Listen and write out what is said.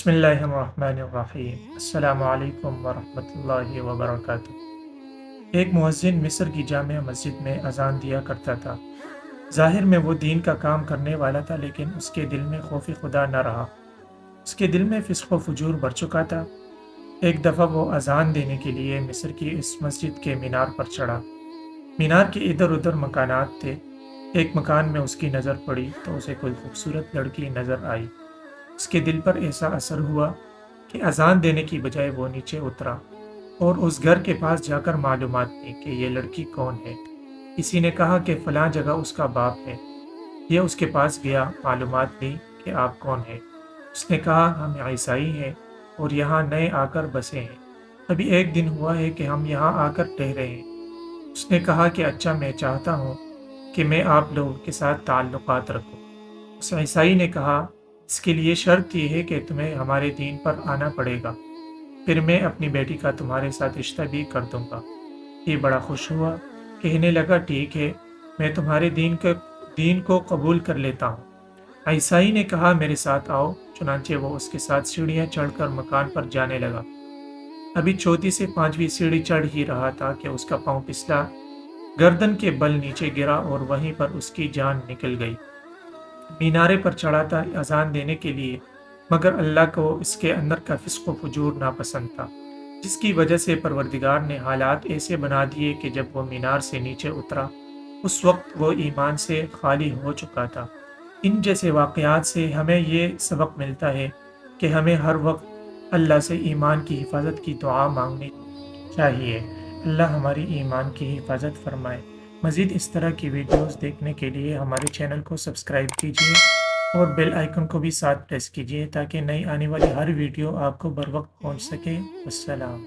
बिस्मिल्लाहिर्रहमानिर्रहीम। अस्सलामु अलैकुम वरहमतुल्लाहि वबरकातुहू। एक मुअज्जिन मिस्र की जामिया मस्जिद में अजान दिया करता था। ज़ाहिर में वो दीन का काम करने वाला था, लेकिन उसके दिल में खौफ खुदा न रहा। उसके दिल में फ़िस्क़ व फ़ुजूर भर चुका था। एक दफ़ा वो अजान देने के लिए मिस्र की इस मस्जिद के मीनार पर चढ़ा। मीनार के इधर उधर मकानात थे। एक मकान में उसकी नज़र पड़ी तो उसे कोई खूबसूरत लड़की नज़र आई। उसके दिल पर ऐसा असर हुआ कि अजान देने की बजाय वो नीचे उतरा और उस घर के पास जाकर मालूमात दी कि ये लड़की कौन है। किसी ने कहा कि फ़लाँ जगह उसका बाप है। ये उसके पास गया, मालूमात ली कि आप कौन हैं। उसने कहा, हम ईसाई हैं और यहाँ नए आकर बसे हैं। अभी एक दिन हुआ है कि हम यहाँ आकर ठहरे हैं। उसने कहा कि अच्छा, मैं चाहता हूँ कि मैं आप लोगों के साथ ताल्लुकात रखूँ। उस ईसाई ने कहा, इसके लिए शर्त यह है कि तुम्हें हमारे दीन पर आना पड़ेगा, फिर मैं अपनी बेटी का तुम्हारे साथ रिश्ता भी कर दूंगा। ये बड़ा खुश हुआ, कहने लगा, ठीक है, मैं तुम्हारे दीन को कबूल कर लेता हूँ। ईसाई ने कहा, मेरे साथ आओ। चुनांचे वो उसके साथ सीढ़ियाँ चढ़कर मकान पर जाने लगा। अभी चौथी से पांचवी सीढ़ी चढ़ ही रहा था कि उसका पाँव फिसला, गर्दन के बल नीचे गिरा और वहीं पर उसकी जान निकल गई। मीनारे पर चढ़ा था अजान देने के लिए, मगर अल्लाह को इसके अंदर का फ़िस्क़ व फ़ुजूर नापसंद था, जिसकी वजह से परवरदिगार ने हालात ऐसे बना दिए कि जब वो मीनार से नीचे उतरा, उस वक्त वो ईमान से खाली हो चुका था। इन जैसे वाक़यात से हमें ये सबक मिलता है कि हमें हर वक्त अल्लाह से ईमान की हिफाजत की दुआ मांगनी चाहिए। अल्लाह हमारी ईमान की हिफाजत फरमाए। मज़ीद इस तरह की वीडियोस देखने के लिए हमारे चैनल को सब्सक्राइब कीजिए और बेल आइकन को भी साथ प्रेस कीजिए ताकि नई आने वाली हर वीडियो आपको बर वक्त पहुँच सके। अस्सलाम।